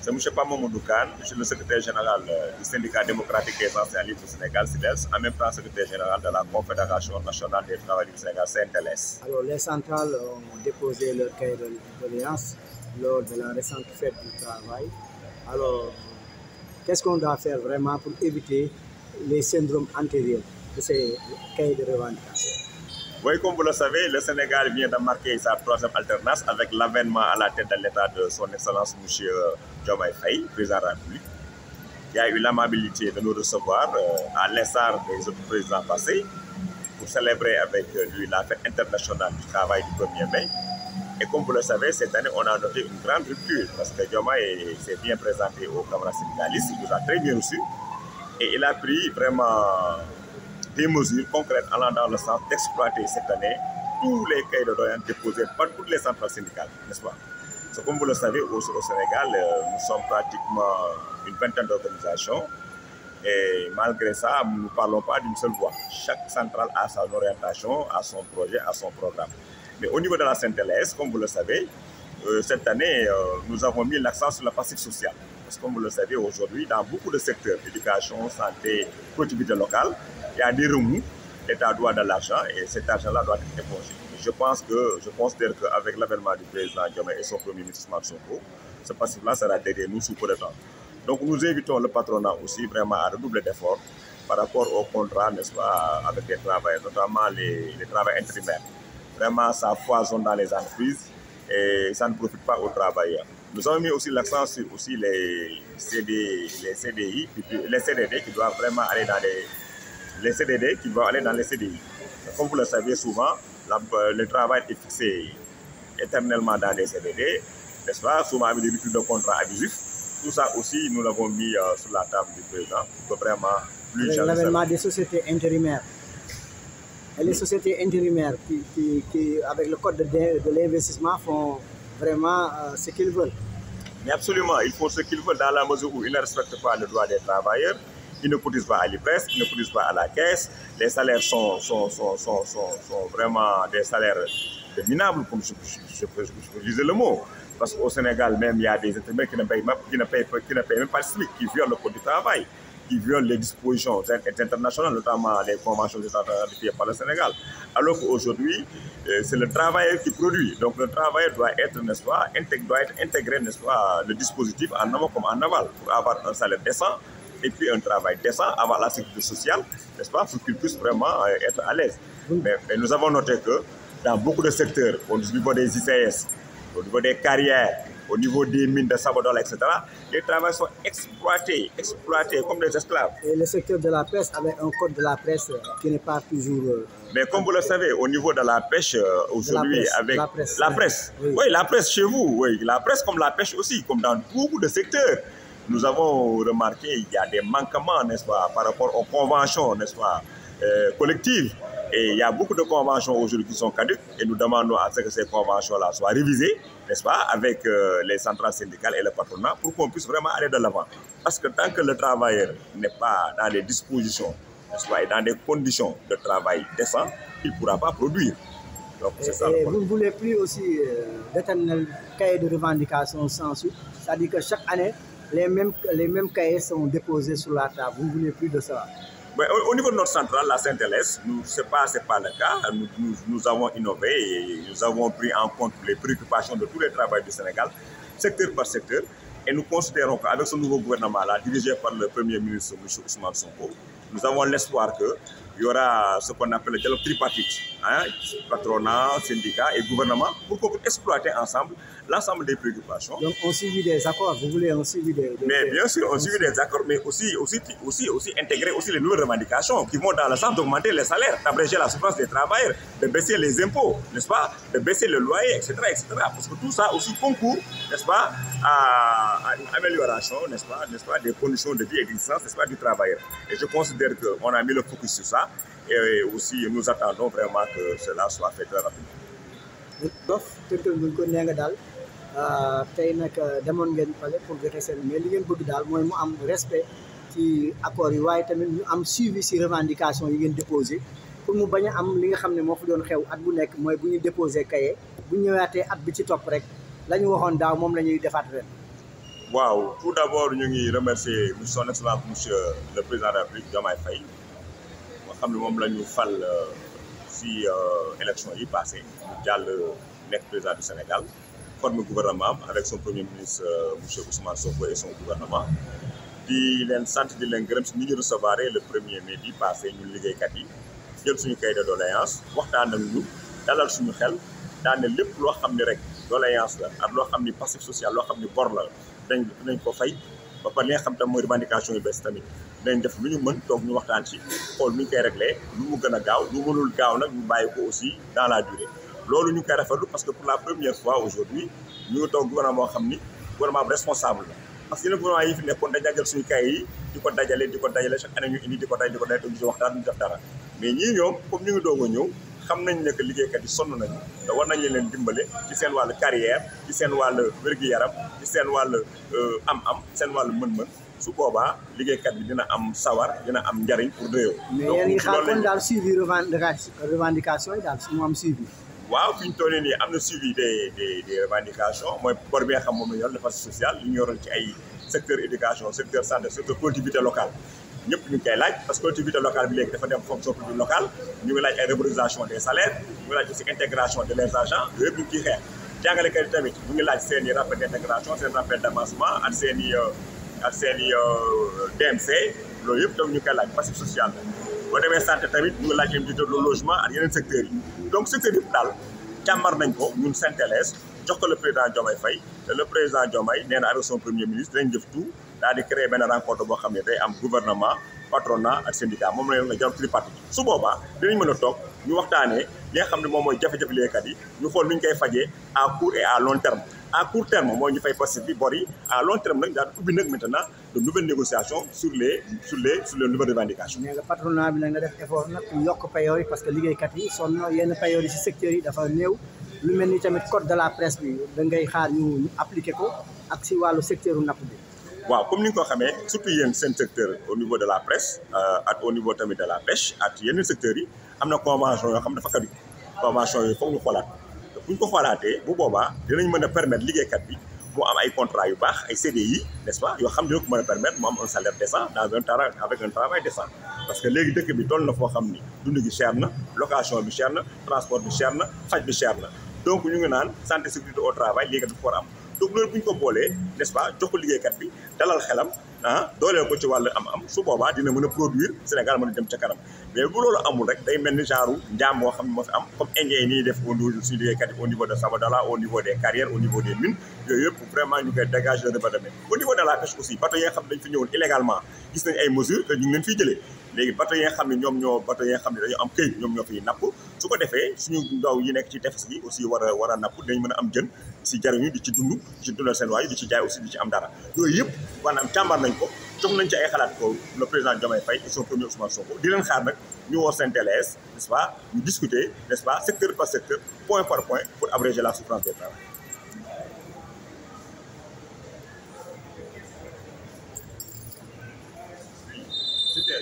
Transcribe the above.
C'est M. Pamamou Kane, je suis le secrétaire général du syndicat démocratique des enseignants libres du Sénégal, SIDELS, en même temps secrétaire général de la Confédération nationale des travailleurs du Sénégal, CNTLS. Alors, les centrales ont déposé leur cahier de doléances lors de la récente fête du travail. Alors, qu'est-ce qu'on doit faire vraiment pour éviter les syndromes antérieurs de ces cahiers de revendication? Oui, comme vous le savez, le Sénégal vient de marquer sa troisième alternance avec l'avènement à la tête de l'État de son Excellence M. Diomaye Faye, président de la République. Il a eu l'amabilité de nous recevoir à l'instar des autres présidents passés pour célébrer avec lui la fête internationale du travail du 1er mai. Et comme vous le savez, cette année, on a noté une grande rupture parce que Diomaye s'est bien présenté aux camarades syndicalistes, il nous a très bien reçus et il a pris vraiment des mesures concrètes allant dans le sens d'exploiter cette année tous les cahiers de doléances déposés par toutes les centrales syndicales, n'est-ce pas? Comme vous le savez, au Sénégal, nous sommes pratiquement une vingtaine d'organisations et malgré ça, nous ne parlons pas d'une seule voix. Chaque centrale a son orientation, a son projet, a son programme. Mais au niveau de la CNTLS, comme vous le savez, cette année, nous avons mis l'accent sur la passif sociale. Parce que comme vous le savez, aujourd'hui, dans beaucoup de secteurs, éducation, santé, collectivité locale, il y a des remous, l'État doit de l'argent et cet argent-là doit être épongé. Je considère qu'avec l'avènement du président Diomaye et son premier ministre Ousmane Sonko, ce passif-là sera derrière nous sous peu de temps. Donc nous invitons le patronat aussi vraiment à redoubler d'efforts par rapport au contrat, n'est-ce pas, avec les travailleurs, notamment les travailleurs intérimaires. Vraiment, ça foisonne dans les entreprises et ça ne profite pas aux travailleurs. Nous avons mis aussi l'accent sur aussi les CDD qui doivent vraiment aller dans les CDD qui vont aller dans les CDI. Comme vous le savez souvent, le travail est fixé éternellement dans les CDD, n'est-ce pas, souvent avec des ruptures de contrats abusifs. Tout ça aussi, nous l'avons mis sur la table du président pour vraiment plus jamais. L'avènement des sociétés intérimaires. Et les sociétés intérimaires qui avec le code de l'investissement, font vraiment ce qu'ils veulent. Mais absolument, ils font ce qu'ils veulent dans la mesure où ils ne respectent pas le droit des travailleurs. Ils ne cotisent pas à l'IPRES, ils ne cotisent pas à la caisse. Les salaires sont vraiment des salaires minables, comme je disais le mot. Parce qu'au Sénégal, même, il y a des intérimaires qui ne payent même pas le SMIC, qui violent le code du travail, qui violent les dispositions internationales, notamment les conventions ratifiées par le Sénégal. Alors qu'aujourd'hui, c'est le travailleur qui produit. Donc le travailleur doit être, n'est-ce pas, intégré, n'est-ce pas, le dispositif en amont comme en aval pour avoir un salaire décent et puis un travail décent, avoir la sécurité sociale, n'est-ce pas, pour qu'il puisse vraiment être à l'aise. Mais nous avons noté que dans beaucoup de secteurs, au niveau des ICS, au niveau des carrières, au niveau des mines de Sabodol, etc., les travailleurs sont exploités comme des esclaves. Et le secteur de la pêche avec un code de la presse qui n'est pas toujours... Mais comme vous le savez, au niveau de la pêche, aujourd'hui, avec la presse, oui, la presse chez vous, oui, la presse comme la pêche aussi, comme dans beaucoup de secteurs. Nous avons remarqué qu'il y a des manquements, n'est-ce pas, par rapport aux conventions, n'est-ce pas, collectives. Et il y a beaucoup de conventions aujourd'hui qui sont caduques et nous demandons à ce que ces conventions-là soient révisées, n'est-ce pas, avec les centrales syndicales et le patronat pour qu'on puisse vraiment aller de l'avant. Parce que tant que le travailleur n'est pas dans des dispositions, n'est-ce pas, et dans des conditions de travail décentes, il ne pourra pas produire. Donc, c'est ça. Et vous ne voulez plus aussi d'éternel cahier de revendication sans suite, c'est-à-dire que chaque année, les mêmes cahiers sont déposés sur la table. Vous ne voulez plus de ça? Au niveau de notre centrale, la CNTLS, ce n'est pas le cas. Nous avons innové et nous avons pris en compte les préoccupations de tous les travailleurs du Sénégal, secteur par secteur. Et nous considérons qu'avec ce nouveau gouvernement-là, dirigé par le Premier ministre M. Ousmane Sonko, nous avons l'espoir qu'il y aura ce qu'on appelle le dialogue tripartite, hein, patronat, syndicat et gouvernement, pour qu'on puisse exploiter ensemble l'ensemble des préoccupations. Donc on suivi des accords, vous voulez un suivi des... Mais bien sûr, on suivi des accords, mais aussi intégrer aussi les nouvelles revendications qui vont dans le sens d'augmenter les salaires, d'abréger la souffrance des travailleurs, de baisser les impôts, n'est-ce pas, de baisser le loyer, etc., etc. Parce que tout ça aussi concourt, n'est-ce pas, à une amélioration, n'est-ce pas, des conditions de vie et d'existence, n'est-ce pas, du travailleur. Et je considère qu'on a mis le focus sur ça et aussi nous attendons vraiment que cela soit fait très rapidement. tey nag demoon ngeen fale pour joxe seen mais li ngeen bëgg daal mooy mu am respect ci accords yi waaye tamit ñu am suivi si revendication yi ngeen déposé pour mu bañ a am li nga xam ne moo fi doon xew at bu nekk mooy bu ñu déposé cahier bu ñu ñëwaatee at bi ci topp rek la ñu waxoon daaw moom la ñuy defaat ren. waaw tout d'abord ñu ngi remercier son excellence monsieur le président de la République Diomaye Faye moo xam ne moom la ñu fal si élection yi passé mu jàll nekk président du Sénégal forme gouvernement avec son premier ministre monsieur Ousmane Sonko et son gouvernement di leen sant di leen gërëm si ni ñu recevoir le 1er mai bi passé ñun liggéeykat yi jël suñu cahier de doléance waxtaan ak ñu dalal suñu xel daane lépp loo xam ne rek doléance la ak loo xam ni passif social loo xam ni bor la dinañ ko fay ba pare li nga xam tam mooy revendication yu bees tamit dinañ def lu ñu mën toog ñu waxtaan ci xool nu ñu koy réglé lu mu gën a gaaw lu mënul gaaw nag ñu bàyyi ko aussi dans la durée loolu ñu ngi koy rafetlu parce que pour la première fois aujourd'hui ñu ngi toog gouvernement boo xam ni gouvernement bu responsable la parce que yeneen gouvernement yi fi nekkoon dañ jàngal suñu kay yi di ko dajale chaque année ñu indi di ko dajale te ñu ci waxtaan ñu def dara mais ñii ñoom comme ñu ngi doog a ñëw xam nañ ne que liggéeykat yi sonn nañu te war nañ leen dimbale ci seen wàllu carrière ci seen wàllu wér-gu-yaram ci seen wàllu am-am seen wàllu mën-mën su boobaa liggéeykat bi dina am sawar dina am njariñ pour réew. mais yéen ngi xaar kon daal suivi revendication yi daal mu am suivi. waaw fi ñu toll nii am na suivi des revendications mooy bor bi nga xam moom la ñu yor dafa social li ñu yoroon ci ay secteur éducation secteur santé secteur collectivité locale. ñëpp ñu ngi koy laaj parce que collectivité locale bi léegi dafa dem fonction publique locale ñu ngi laaj ay revalorisation des salaires ñu ngi laaj aussi intégration de leurs agents yooyu yëpp ñu ngi ciy xeex jàngalekat yi tamit ñu ngi laaj seen i rappel d' intégration seen rappel d' avancement ak seen i DMC loolu yëpp tam ñu ngi koy laaj passif social la boo demee santé tamit ñu ngi laaj indemnité de logement ak yeneen secteurs yi donc secteur yëpp daal càmbar nañ ko ñun Syntelès jox ko le président Diomaye Faye te le président Diomaye nee na avec son premier ministre dinañ def tout daal di créer benn rencontre boo xam ne day am gouvernement patronat ak syndicat moom la ñu jàpp tripartite su boobaa dinañ mën a toog ñu waxtaanee li nga xam ne moom mooy jafe-jafe liggéeykat yi ñu xool nu ñu koy fajee à court et à long terme à court terme mooy ñu fay passif bi bor yi à long terme nag daal ubbi nag maintenant de nouvelles négociations sur les nouvelles revendications. mais nga patronat bi nag nga def effort nag yokk payoor yi parce que liggéeykat yi sonn yenn payoor yi si secteurs yi dafa néew lu mel ni tamit code de la presse bi da ngay xaar ñu appliquer ko ak si wàllu secteur u napp bi. waaw comme ni nga ko xamee surtout yéen seen secteur au niveau de la presse ak au niveau tamit de la pêche ak yeneen secteurs yi am na convention yoo xam dafa caduc convention yooyu foog ñu xoolaat te bu ñu ko xoolaatee bu boobaa dinañ mën a permettre liggéeykat bi mu am ay contrat yu baax ay CDI n'est-ce pas yoo xam dina ko mën a permettre mu am un salaire décent dans un travail avec un travail décent parce que léegi dëkk bi toll na foo xam ni dund gi cher na location bi cher na transport bi cher na faj bi cher na donc ñu ngi naan santé sécurité au travail léegi dafa war a am donc loolu bu ñu ko boolee n'est-ce pas jox ko liggéeykat bi dalal xelam dooleel ko ci wàllu am-am su boobaa dina mën a produire Sénégal mën a dem ca kanam mais bu loolu amul rek day mel ni genre njaam boo xam ne moo fi am comme indien yi nii def au niveau suñu liggéeykat yi au niveau de Sabodala au niveau des carrières au niveau des mines yooyu yëpp vraiment ñu koy dégage le département au niveau de la pêche aussi bateau yi nga xam ne dañ fi ñëwoon illégalement gis nañ ay mesures te ñu ngi leen fiy jëlee léegi bateau yi nga xam ne bateau yi nga xam ne dañoo am këyit ñoom ñoo fiy napp su ko defee suñu ndaw yi nekk ci tefes gi aussi war a napp dinañ mën a am jën si jariñu di ci dund di ci dundal seen waay di ci jaay aussi di ci am dara yooyu yëpp maanaam càmbar nañ ko jox nañ ci ay xalaat ko le président Diomaye Faye et son premier Ousmane Sonko di leen xaar nag ñu woo Syntelès n'est-ce pas ñu discuter n'est-ce pas secteur par secteur point par point pour abréger la souffrance des travailleurs. C'était